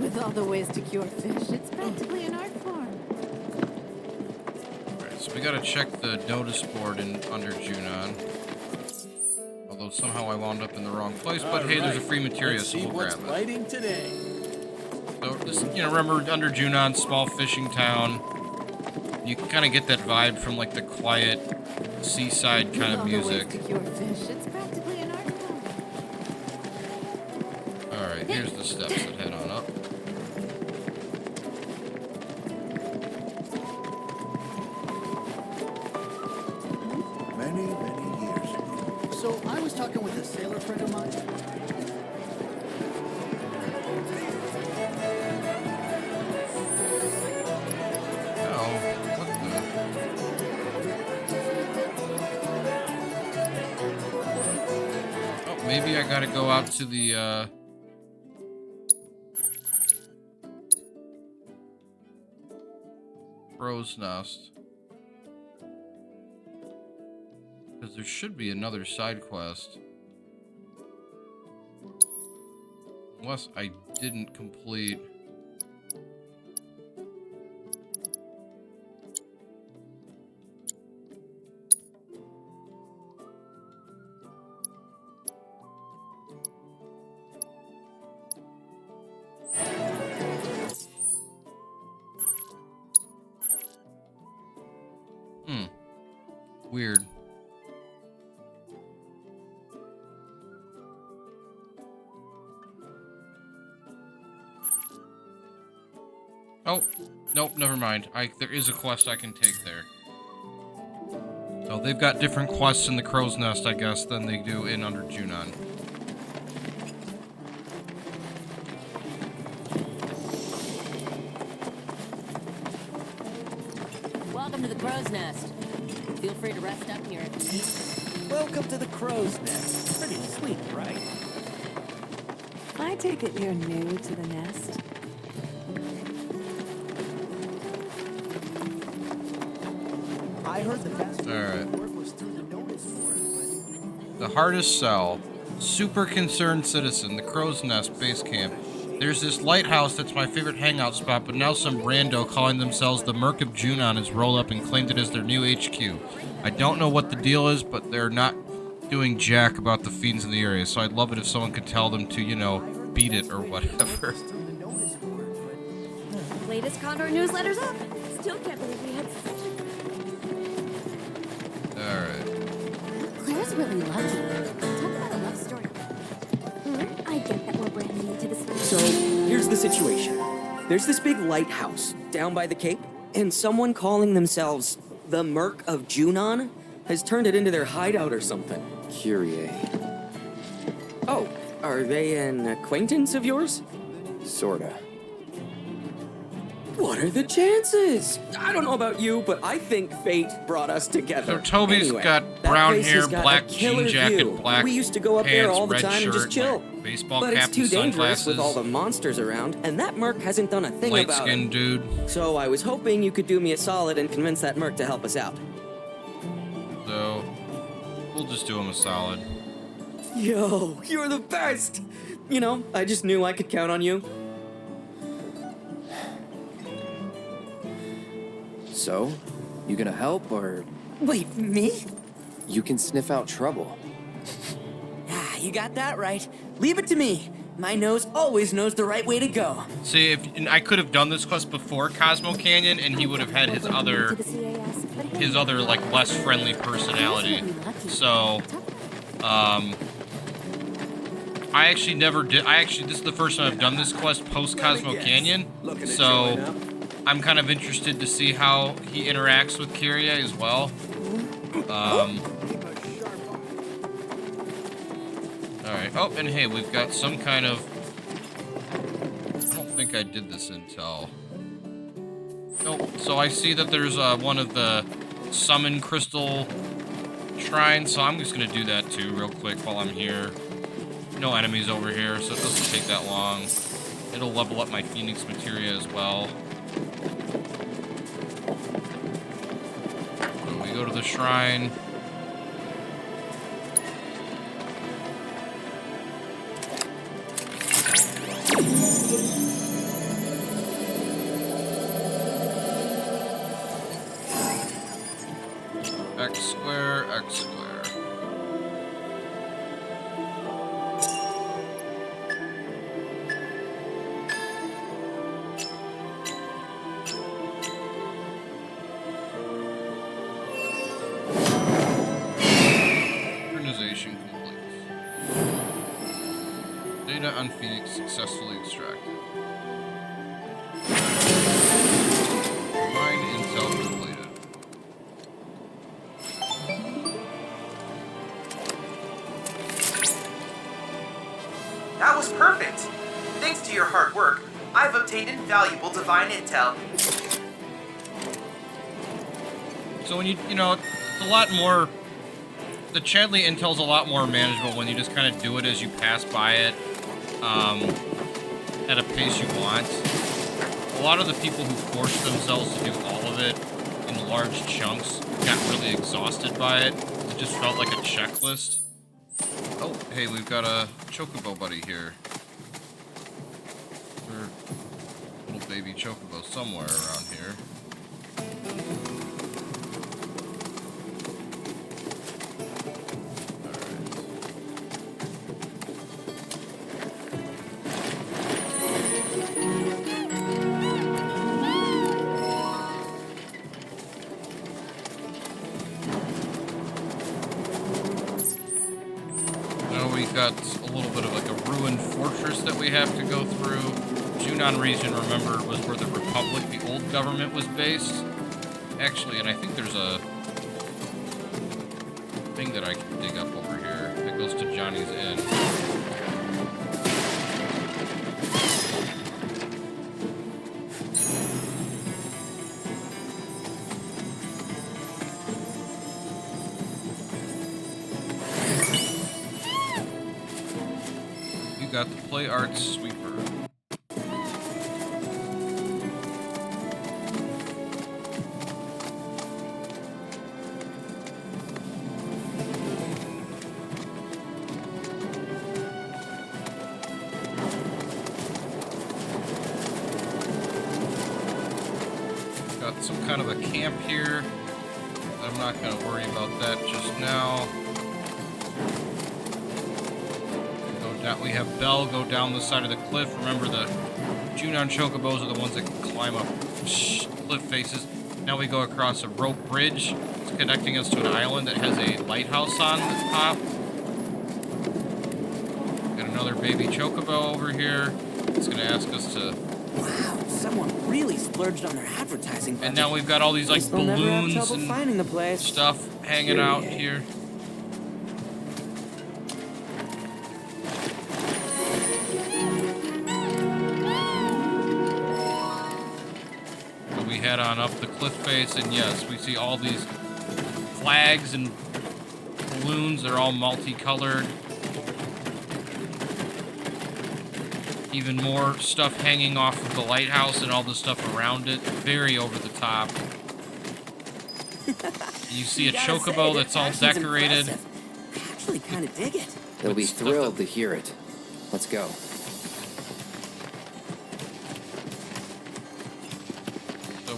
With all the ways to cure fish, it's practically an art form. Alright, so we gotta check the notice board in Under Junon. Although somehow I wound up in the wrong place, but hey, there's a free materia, so we'll grab it. Lighting today. So, this, you know, remember Under Junon, small fishing town. You can kind of get that vibe from like the quiet seaside kind of music. To cure fish, it's practically an art form. Alright, here's the steps that head on up. Many, many years ago. So I was talking with a sailor friend of mine. Maybe I gotta go out to the, crow's nest. Because there should be another side quest. Unless I didn't complete... Weird. Oh, nope, never mind. There is a quest I can take there. So they've got different quests in the Crow's Nest, I guess, than they do in Under Junon. Welcome to the Crow's Nest. Feel free to rest up here. Welcome to the Crow's Nest. Pretty sweet, right? I take it you're new to the nest. I heard the best Alright. was through the notice board. The hardest sell. Super concerned citizen, the Crow's Nest base camp. There's this lighthouse that's my favorite hangout spot, but now some rando calling themselves the Merc of Junon has rolled up and claimed it as their new HQ. I don't know what the deal is, but they're not doing jack about the fiends in the area, so I'd love it if someone could tell them to, you know, beat it or whatever. Latest Condor newsletter's up. Still can't believe we had such a... Alright. Claire's really lucky. Talk about a love story. I get that we're brand new to this. So, here's the situation. There's this big lighthouse down by the Cape, and someone calling themselves the Merc of Junon has turned it into their hideout or something. Kyrie. Oh, are they an acquaintance of yours? Sorta. What are the chances? I don't know about you, but I think fate brought us together. So Toby's Anyway, got that brown place hair, has got black a killer jean jacket, view. black We used to go up there pants, all the red time and just shirt, chill. like baseball But cap it's too and dangerous with all the sunglasses. monsters around, and that Merc hasn't done a thing about Light-skinned it. dude. So I was hoping you could do me a solid and convince that Merc to help us out. So, we'll just do him a solid. Yo, you're the best! You know, I just knew I could count on you. So, you gonna help, or Wait, me? you can sniff out trouble? Ah, you got that right. Leave it to me. My nose always knows the right way to go. See, and I could have done this quest before Cosmo Canyon, and he would have had his other, like, less friendly personality. So, I actually never did. This is the first time I've done this quest post Cosmo Canyon. So, I'm kind of interested to see how he interacts with Kyrie as well. Alright. Oh, and hey, we've got some kind of... I don't think I did this intel. Nope. So I see that there's one of the summon crystal shrines, so I'm just gonna do that too real quick while I'm here. no enemies over here, so it doesn't take that long. It'll level up my Phoenix materia as well. So we go to the shrine. X square, X square. Organization complete. Data on Phoenix successfully extracted. Mine intel completed. That was perfect! Thanks to your hard work, I've obtained invaluable divine intel. So when you know, it's a lot more, the Chadley intel's a lot more manageable when you just kind of do it as you pass by it, at a pace you want. A lot of the people who force themselves to do all of it in large chunks got really exhausted by it. It just felt like a checklist. Oh, hey, we've got a chocobo buddy here. Or little baby chocobo somewhere around here. Got a little bit of like a ruined fortress that we have to go through. Junon region, remember, was where the Republic, the old government, was based. Actually, and I think there's a thing that I can dig up over here that goes to Johnny's Inn. Got the Play Arts Sweeper. Got some kind of a camp here. I'm not going to worry about that just now. We have Belle go down the side of the cliff. Remember, the Junon chocobos are the ones that can climb up cliff faces. Now we go across a rope bridge. It's connecting us to an island that has a lighthouse on the top. Got another baby chocobo over here. It's going to ask us to... Wow, someone really splurged on their advertising budget. And now we've got all these like balloons and finding the place. Stuff hanging out here. Head on up the cliff face, and yes, we see all these flags and balloons. They're all multicolored. Even more stuff hanging off of the lighthouse and all the stuff around it. Very over the top. You see a chocobo that's all decorated. I actually kind of dig it. They'll be thrilled to hear it. Let's go.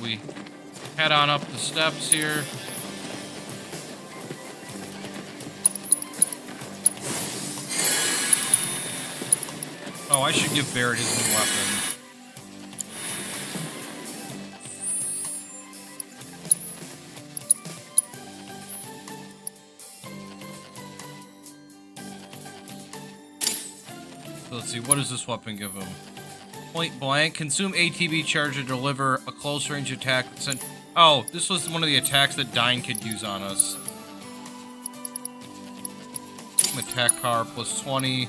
We head on up the steps here. Oh, I should give Barrett his new weapon. So let's see, what does this weapon give him? Point blank. Consume ATB charge to deliver a close range attack. Oh, this was one of the attacks that Dyne could use on us. Attack power plus 20.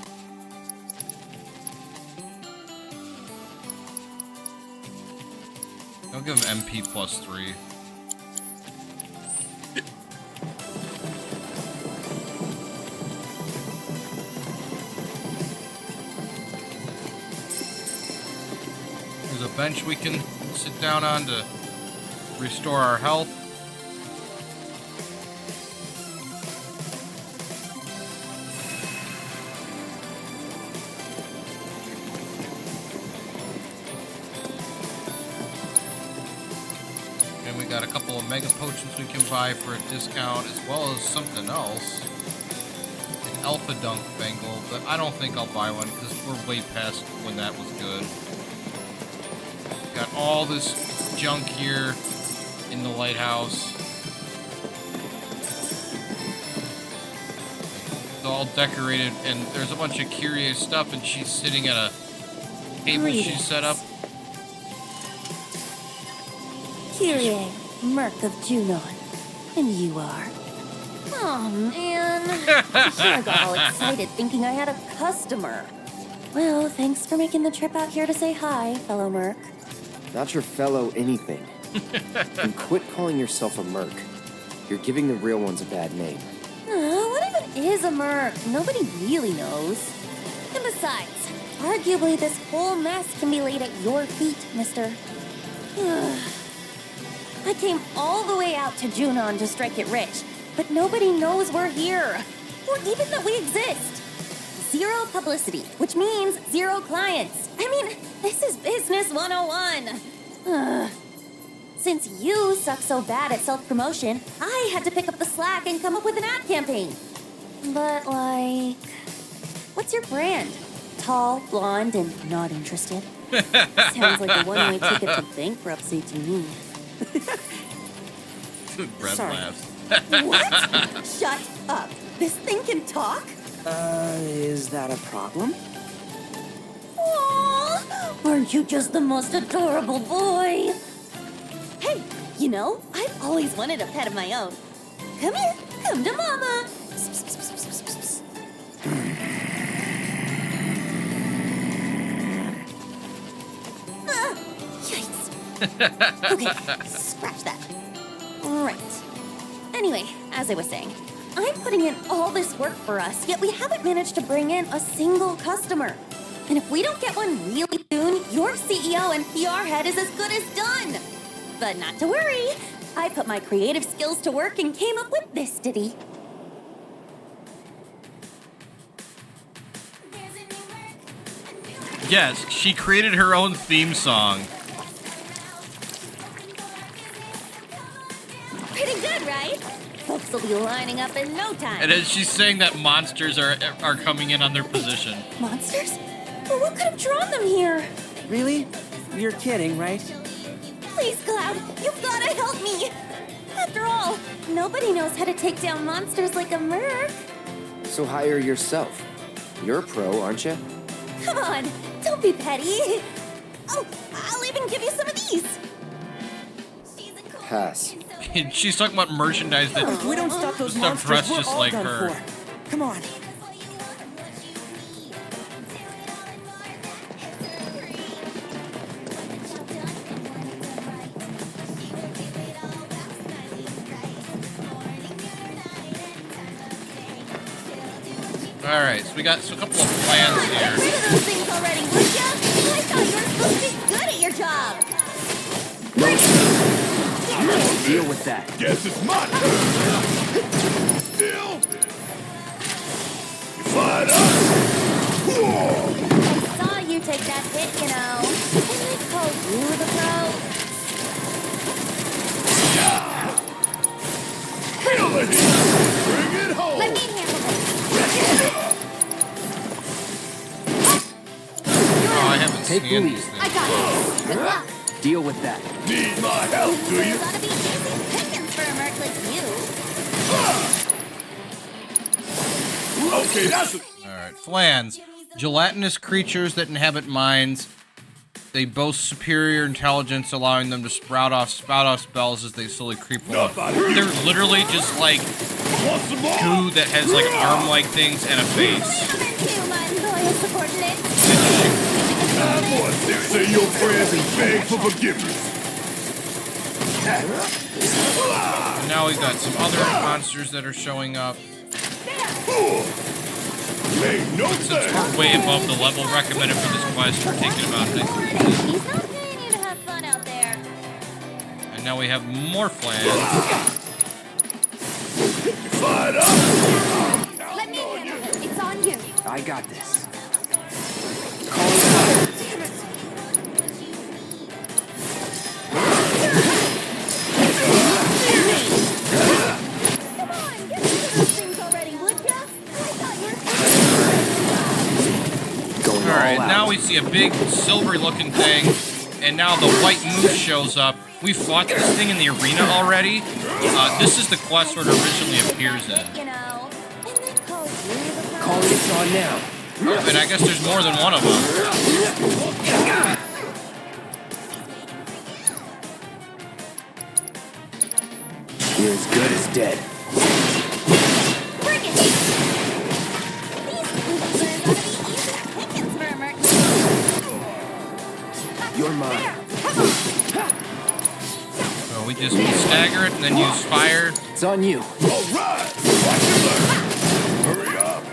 I'll give him MP plus 3. bench we can sit down on to restore our health. And we got a couple of mega potions we can buy for a discount, as well as something else. An Alpha Dunk Bangle, but I don't think I'll buy one because we're way past when that was good. Got all this junk here in the lighthouse. It's all decorated, and there's a bunch of curious stuff, and she's sitting at a table she set up. Kyrie, Merc of Junon. And you are. Oh, man. I got all excited thinking I had a customer. Well, thanks for making the trip out here to say hi, fellow Merc. Not your fellow anything. And quit calling yourself a merc. You're giving the real ones a bad name. What even is a Merc? Nobody really knows. And besides, arguably this whole mess can be laid at your feet, mister. I came all the way out to Junon to strike it rich, but nobody knows we're here, or even that we exist. Zero publicity, which means zero clients. I mean, this is business 101. Since you suck so bad at self-promotion, I had to pick up the slack and come up with an ad campaign. But, like, what's your brand? Tall, blonde, and not interested? Sounds like a one-way ticket to bankruptcy to me. Brett Sorry. laughs. What? Shut up. This thing can talk? Is that a problem? Aww, aren't you just the most adorable boy? Hey, you know, I've always wanted a pet of my own. Come here, come to mama. Yikes. Okay, scratch that. Right. Anyway, as I was saying, I'm putting in all this work for us, yet we haven't managed to bring in a single customer. And if we don't get one really soon, your CEO and PR head is as good as done. But not to worry. I put my creative skills to work and came up with this ditty. Yes, she created her own theme song. Pretty good, right? Folks will be lining up in no time. And as she's saying that monsters are coming in on their position. Monsters? Well, what could have drawn them here? Really? You're kidding, right? Please, Cloud, you've gotta help me. After all, nobody knows how to take down monsters like a Merc. So hire yourself. You're a pro, aren't you? Come on, don't be petty. Oh, I'll even give you some of these. Pass. And she's talking about merchandise that If we don't stop those stuff monsters, dressed we're just all like done her. for. Come on. Alright, so we got a couple of plans Get here. rid of those things already, would ya? I thought you were supposed to be good at your job. Deal with that. Guess it's my turn. Still. You fired up. I saw you take that hit, you know. Can I call you the pro? Feel the heat. Bring it home. Let me handle this. Oh, I haven't Take scanned the these lead. I things. got this. Good luck. Deal with that. Need my help, do you? There's gotta be easy pickings for a Merc like you. Okay, that's it. Alright, Flans. Gelatinous creatures that inhabit mines. They boast superior intelligence, allowing them to spout off spells as they slowly creep along. They're literally just like Want some more? goo that has like arm-like things and a face. To my loyal subordinates. Time for to say your prayers and beg for forgiveness. Now we've got some other monsters that are showing up. Made no Since sense. we're way above the level recommended for this quest, we're taking about He's not paying you now we have more flan. Fired up! Let me handle it. It's on you. I got this. Come on, get rid of those things already, would ya? I thought you were... Alright, now we see a big silvery-looking thing, and now the white moose shows up. We fought this thing in the arena already. This is the quest where it originally appears in. You know, and then call you the... Calling it on now. Oh, and I guess there's more than one of them. You're as good as dead. Bring it! These losers ought to be easy pickings for a merc. You're mine. There, come on! So we just stagger it and then use fire. It's on you. All right! Watch your back! Hurry up!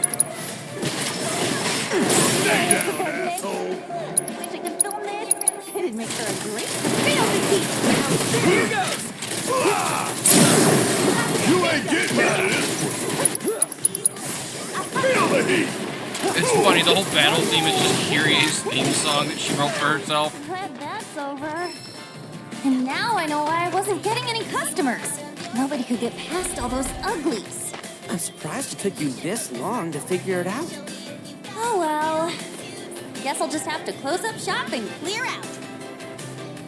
Stay down, asshole! Wish I could film this. It'd make for a great film to keep. Here goes! You ain't getting out of this one! Feel the heat! It's funny, the whole battle theme is just Kyrie's theme song that she wrote for herself. Glad that's over. And now I know why I wasn't getting any customers. Nobody could get past all those uglies. I'm surprised it took you this long to figure it out. Oh well. Guess I'll just have to close up shop and clear out.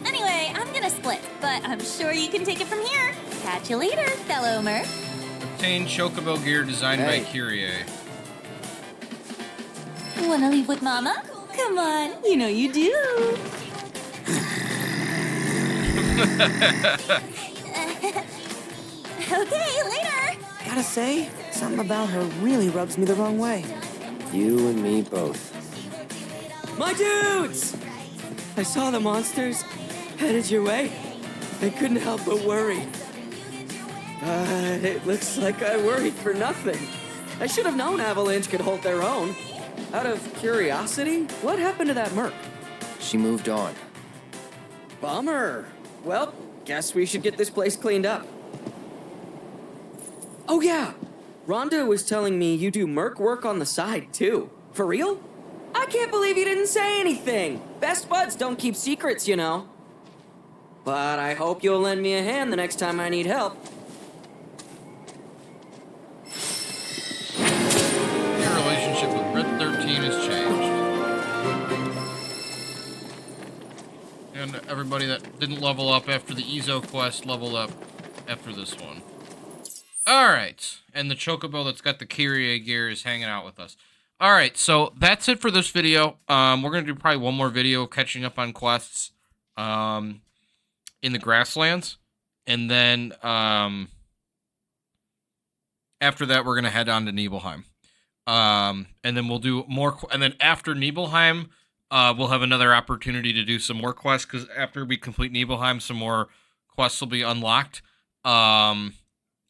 Anyway, I'm gonna split, but I'm sure you can take it from here. Catch you later, fellow merc. Obtain Chocobo gear designed by Kyrie. Wanna leave with Mama? Come on, you know you do. Okay, later. Gotta say, something about her really rubs me the wrong way. You and me both. My dudes! I saw the monsters headed your way. I couldn't help but worry. But it looks like I worried for nothing. I should have known Avalanche could hold their own. Out of curiosity, what happened to that merc? She moved on. Bummer. Well, guess we should get this place cleaned up. Oh yeah, Rhonda was telling me you do merc work on the side too. For real? I can't believe you didn't say anything. Best buds don't keep secrets, you know. But I hope you'll lend me a hand the next time I need help. Your relationship with Red 13 has changed. And everybody that didn't level up after the Ezo quest leveled up after this one. Alright, and the Chocobo that's got the Kyrie gear is hanging out with us. Alright, so that's it for this video. We're going to do probably one more video catching up on quests in the Grasslands. And then after that, we're going to head on to Nibelheim. And then we'll do more, and then after Nibelheim, we'll have another opportunity to do some more quests, because after we complete Nibelheim, some more quests will be unlocked.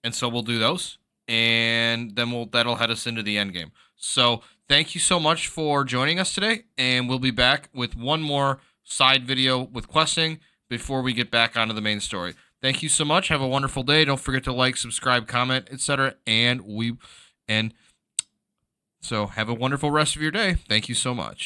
And so we'll do those, and then that'll head us into the end game. So thank you so much for joining us today, and we'll be back with one more side video with questing before we get back onto the main story. Thank you so much. Have a wonderful day. Don't forget to like, subscribe, comment, etc. And so have a wonderful rest of your day. Thank you so much.